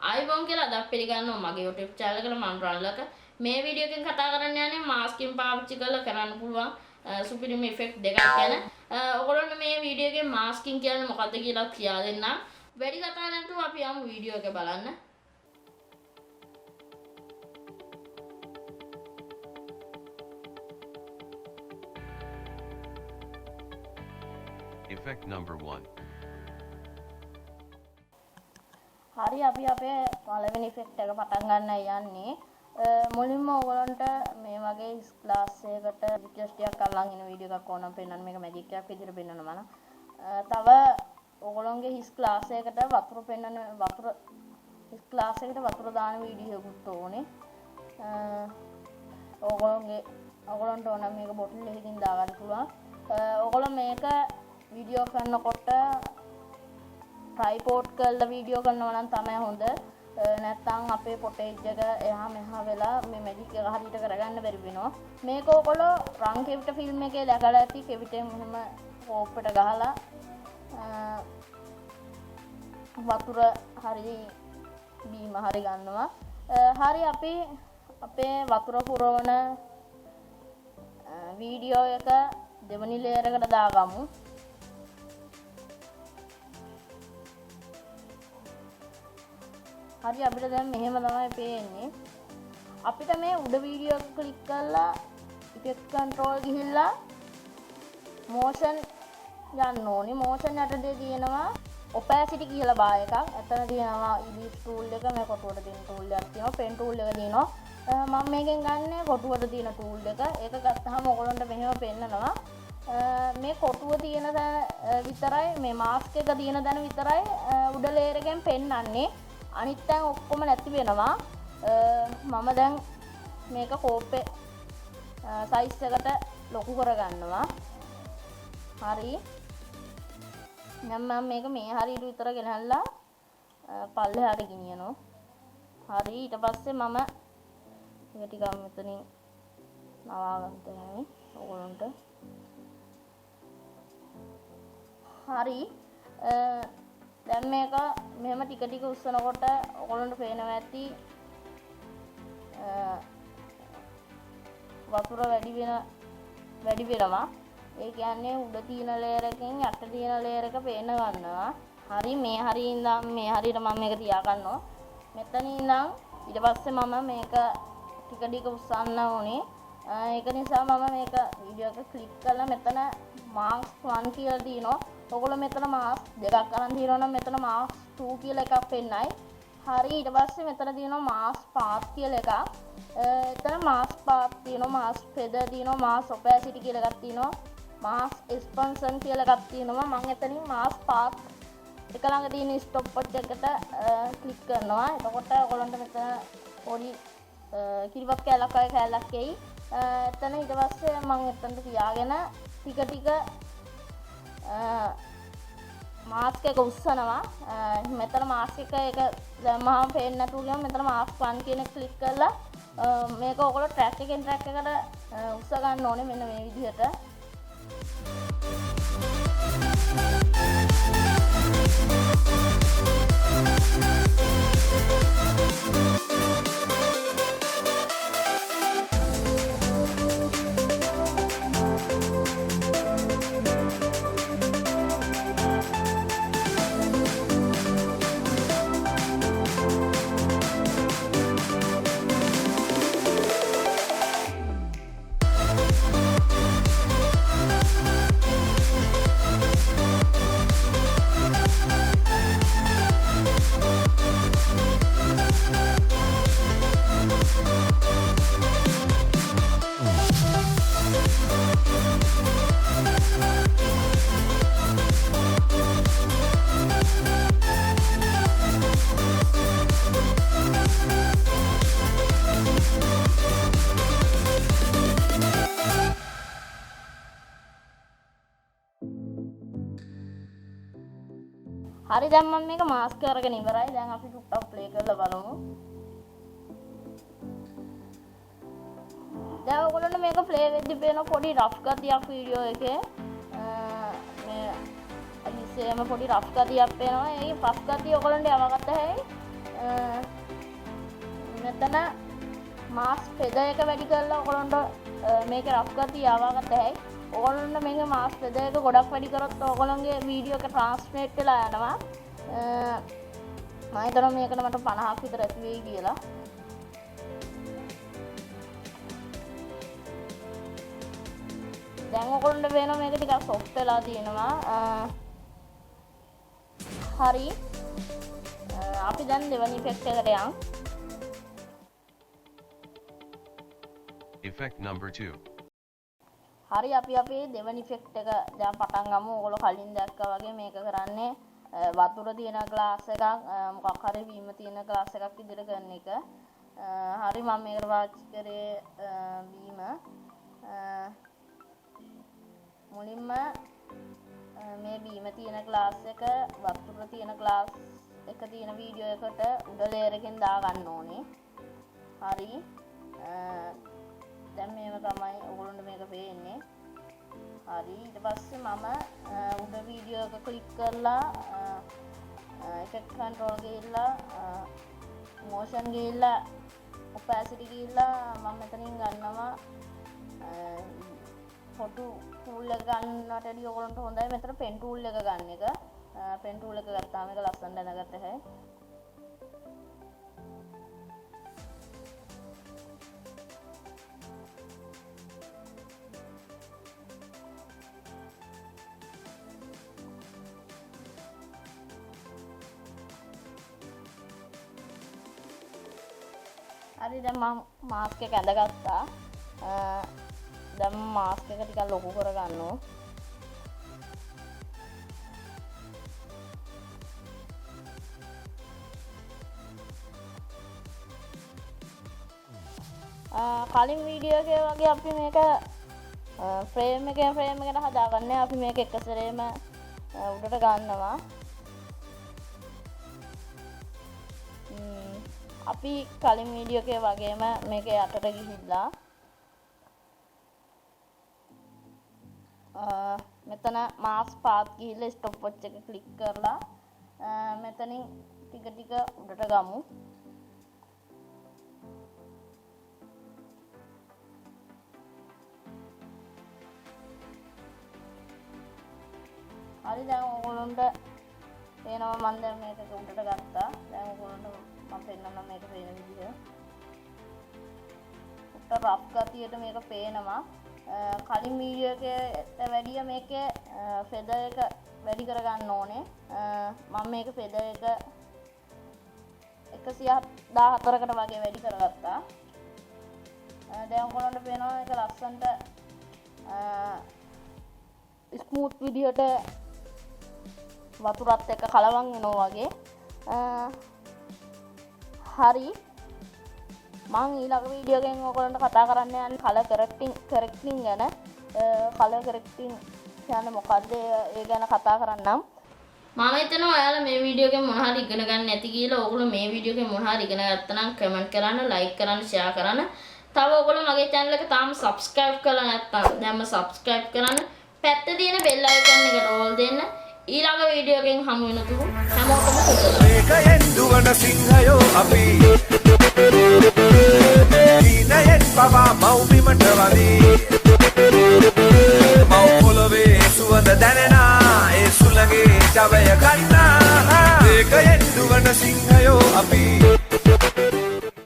ආයිබෝන් කියලා අදක් පිළිගන්නවා මගේ YouTube channel එකට මම රන්ලක මේ වීඩියෝ එකෙන් කතා කරන්න යන්නේ මාස්කින් පාවිච්චි කරලා කරන්න පුළුවන් සුපිරිම ඉෆෙක්ට් දෙකක් ගැන. ඔයගොල්ලන්ට මේ වීඩියෝ එකේ මාස්කින් කියන්නේ මොකක්ද කියලා කියා දෙන්න. වැඩි කතා නැතුව අපි යමු වීඩියෝ එක බලන්න. Effect number 1. හරි අපි අපේ පළවෙනි ඉෆෙක්ට් එක පටන් ගන්න යන්නේ. මුලින්ම ඔයගොල්ලන්ට මේ වගේ ක්ලාස් එකකට රික්වෙස්ට් එකක් අරන් ඉන වීඩියෝ එකක් ඕනම් පෙන්නන්න මේක මැජික් එකක් විදිහට පෙන්නනවා නම්. තව ඔයගොල්ලන්ගේ හිස් ක්ලාස් එකකට වතුර පෙන්නන හිස් ක්ලාස් එකට වතුර දාන වීඩියෝ එකකුත් ඕනේ. ඔයගොල්ලන්ට ඕන මේක බොටල් එකකින් දාගන්න පුළුවන්. ඔයගොල්ලෝ මේක වීඩියෝ කරනකොට ट्राइपॉड කරලා වීඩියෝ කරනවා නම් තමයි හොඳ. නැත්නම් අපේ ෆොටේජ් එක එහා මෙහා වෙලා මේ මැජික් එක හරියට කරගන්න බැරි වෙනවා. මේක ඔයගොල්ලෝ රන් කෙවිට ෆිල්ම් එකේ දැකලා ඇති. කෙවිටෙන් මෙහෙම කෝප්පෙට ගහලා වතුර හරි බීම හරි ගන්නවා. හරි අපි අපේ වතුර පුරවන වීඩියෝ එක දෙවනි ලේයර් එකට දාගමු. හරි අපිට දැන් මෙහෙම තමයි පේන්නේ. අපිට මේ උඩ වීඩියෝ එක ක්ලික් කරලා ඉෆෙක්ට් කන්ට්‍රෝල් ගිහිල්ලා මෝෂන් යන්න ඕනි. මෝෂන් යටතේ තියෙනවා ඔපැසිටි කියලා බා එකක්. එතන තියෙනවා ඉලිස් ටූල් එක, මේ කොටුවට තියෙන ටූල් එකක් තියෙනවා, පෙන් ටූල් එක තියෙනවා. මම මේකෙන් ගන්න කොටුවට තියෙන ටූල් එක. ඒක ගත්තාම ඔයගොල්ලන්ට මෙහෙම පෙන්නනවා. මේ කොටුව තියෙන තැන විතරයි, මේ මාස්ක් එක තියෙන තැන විතරයි උඩ ලේයර් එකෙන් පෙන්නන්නේ. අනිත් තැන් ඔක්කොම නැති වෙනවා. මම දැන් මේක කෝප්පේ සයිස් එකට ලොකු කරගන්නවා. හරි. මම මේක මේ හරියට විතර ගෙනල්ලා පල්ලෙහාට ගෙනියනවා. හරි. ඊට පස්සේ මම ඒක ටිකක් මෙතනින් නවා ගන්නවා ඕගොල්ලන්ට. හරි. දැන් මේක මෙහෙම ටික ටික උස්සනකොට ඔයගොල්ලන්ට පේනවා ඇති වතුර වැඩි වෙනවා. ඒ කියන්නේ උඩ තියෙන ලේයර් එකෙන් යට තියෙන ලේයර් එක පේන ගන්නවා. හරි මේ හරිය ඉඳන් මේ හරියට මම මේක තියා ගන්නවා. මෙතන ඉඳන් ඊට පස්සේ මම මේක ටික ටික උස්සන්න ඕනේ. ඒක නිසා මම මේක වීඩියෝ එක ක්ලික් කරලා මෙතන මාස්ක් 1 කියලා තියෙනවා. ඔයගොල්ලෝ මෙතන මාස්ක් දෙකක් අරන් තියෙනවා නම් මෙතන මාස්ක් 2 කියලා එකක් පෙන්නයි. හරි ඊට පස්සේ මෙතන තියෙනවා මාස්ක් පාත් කියලා එකක්. එතන මාස්ක් පාත් තියෙනවා, මාස්ක් ෆෙදර් තියෙනවා, මාස්ක් ඔපැසිටි කියලා එකක් තියෙනවා, මාස්ක් එක්ස්පැන්ෂන් කියලා එකක් තියෙනවා. මම එතනින් මාස්ක් පාත් එක ළඟ තියෙන ස්ටොප් වොච් එකට ක්ලික් කරනවා. එතකොට ඔයගොල්ලන්ට මෙතන පොඩි කිරිබත් කැලක් වගේ කැලක් එයි. එතන ඊට පස්සේ මම එතනට තියාගෙන ටික ටික මාස්ක් එක උස්සනවා. මෙතන මාස්ක් එක දැම්මම පේන්නේ නැතුව ගියාම මෙතන මාස්ක් 1 කියන එක ක්ලික් කරලා මේක ඔයගොල්ලෝ ට්‍රැක් එකෙන් ට්‍රැක් එකට උස්ස ගන්න ඕනේ මෙන්න මේ විදිහට. හරි දැන් මම මේක මාස්ක් කරගෙන ඉවරයි. දැන් අපි ටුක්ටක් ප්ලේ කරලා බලමු. දැන් ඔයගොල්ලන්ට මේක ප්ලේ වෙද්දි පේන පොඩි රෆ් ගතියක් වීඩියෝ එකේ මේ අනිසේම පොඩි රෆ් ගතියක් පේනවා. ඒ රෆ් ගතිය ඔයගොල්ලන්ට යවගත්ත හැයි මෙතන මාස් ෆෙදර් එක වැඩි කරලා ඔයගොල්ලන්ට මේකේ රෆ් ගතිය ආවා ගත හැකියි. ඔයගොල්ලන්ට මේක මාස් ෆෙදර් එක ගොඩක් වැඩි කරොත් ඔයගොල්ලන්ගේ වීඩියෝ එක ට්‍රාන්ස්ලේට් වෙලා යනවා. මම හිතනවා මේකට මට 50ක් විතර ඇති වෙයි කියලා. දැන් ඔයගොල්ලන්ට වෙනවා මේක ටිකක් සොෆ්ට් වෙලා තියෙනවා. හරි. අපි දැන් දෙවනි ඉෆෙක්ට් එකට යමු. Effect number 2. හරි අපි අපේ දෙවනි ඉෆෙක්ට් එක දැන් පටන් ගමු. ඔයගොල්ලෝ කලින් දැක්කා වගේ මේක කරන්නේ වතුර තියෙන ග්ලාස් එකක් මොකක් හරි වීම තියෙන ග්ලාස් එකක් විදිහට කරන එක. හරි මම මේකට පාවිච්චි කරේ වීම. මුලින්ම මේ බීම තියෙන ග්ලාස් එක වතුර තියෙන ග්ලාස් එක තියෙන වීඩියෝ එකට උඩ ලේයර් එකෙන් දා ගන්න ඕනේ. හරි. දැන් මේව තමයි ඔයගොල්ලන්ට මේක පේන්නේ. හරි. ඊට පස්සේ මම උඩ වීඩියෝ එක ක්ලික් කරලා effect control ගිහිල්ලා motion ගිහිල්ලා opacity ගිහිල්ලා මම මෙතනින් ගන්නවා ෆොටෝ tool එක ගන්නට වැඩිය ඔයගොල්ලන්ට හොඳයි මෙතන pen tool එක ගන්න එක. pen tool එක ගත්තාම මේක ලස්සන දැනගත්ත හැයි. හරි දැන් මම මාස්ක් එක ඇඳගත්තා. දැන් මාස්ක් එක ටිකක් ලොකු කරගන්නවා. කලින් වීඩියෝ එකේ වගේ අපි මේක ෆ්‍රේම් එකට හදාගන්නේ. අපි මේක එක සැරේම උඩට ගන්නවා. අපි කලින් වීඩියෝ එකේ වගේම මේක යටට ගිහිල්ලා මෙතන මාස් පාත් ගිහිල්ලා ස්ටොප් වොච් එක ක්ලික් කරලා මෙතනින් ටික ටික උඩට ගමු. හරි දැන් ඔයගොල්ලන්ට පේනවා මම දැන් මේක උඩට ගත්තා. දැන් ඔයගොල්ලන්ට මම පෙන්නන්න මේක පේන විදිහ. උඩ රෆ් ගතියට මේක පේනවා. කලින් වීඩියෝ එකට වැඩිය මේකේ ෆෙදර් එක වැඩි කරගන්න ඕනේ. මම මේක ෆෙදර් එක 114කට වගේ වැඩි කරගත්තා. දැන් ඔයගොල්ලන්ට පේනවා මේක ලස්සනට ස්මූත් විදිහට වතුරත් එක්ක කලවම් වෙනවා වගේ. හරි මම ඊළඟ වීඩියෝ එකෙන් ඔයගොල්ලන්ට කතා කරන්න යන්නේ කලර් කරෙක්ටිං ගැන. කලර් කරෙක්ටිං කියන්නේ මොකද්ද ඒ ගැන කතා කරන්නම්. මම හිතනවා ඔයාලා මේ වීඩියෝ එකෙන් මොන හරි ඉගෙන ගන්න නැති කියලා. ඕගොල්ලෝ මේ වීඩියෝ එකෙන් මොන හරි ඉගෙන ගත්තා නම් කමෙන්ට් කරන්න, ලයික් කරන්න, ෂෙයා කරන්න. තව ඔයගොල්ලෝ මගේ channel එක තාම subscribe කරලා නැත්නම් දැන්ම subscribe කරන්න. පැත්තේ තියෙන bell icon එකට all දෙන්න. ඊළඟ වීඩියෝ එකෙන් හමු වෙනතුරු හැමෝටම සුබ. මේකෙන් දුවන සිංහයෝ අපි දීනයෙන් පවා මව්බිමට වදී මව් පොළවේ සුවඳ දැනෙනා ඒ සුළඟේ ජවය ගන්නා මේකෙන් දුවන සිංහයෝ අපි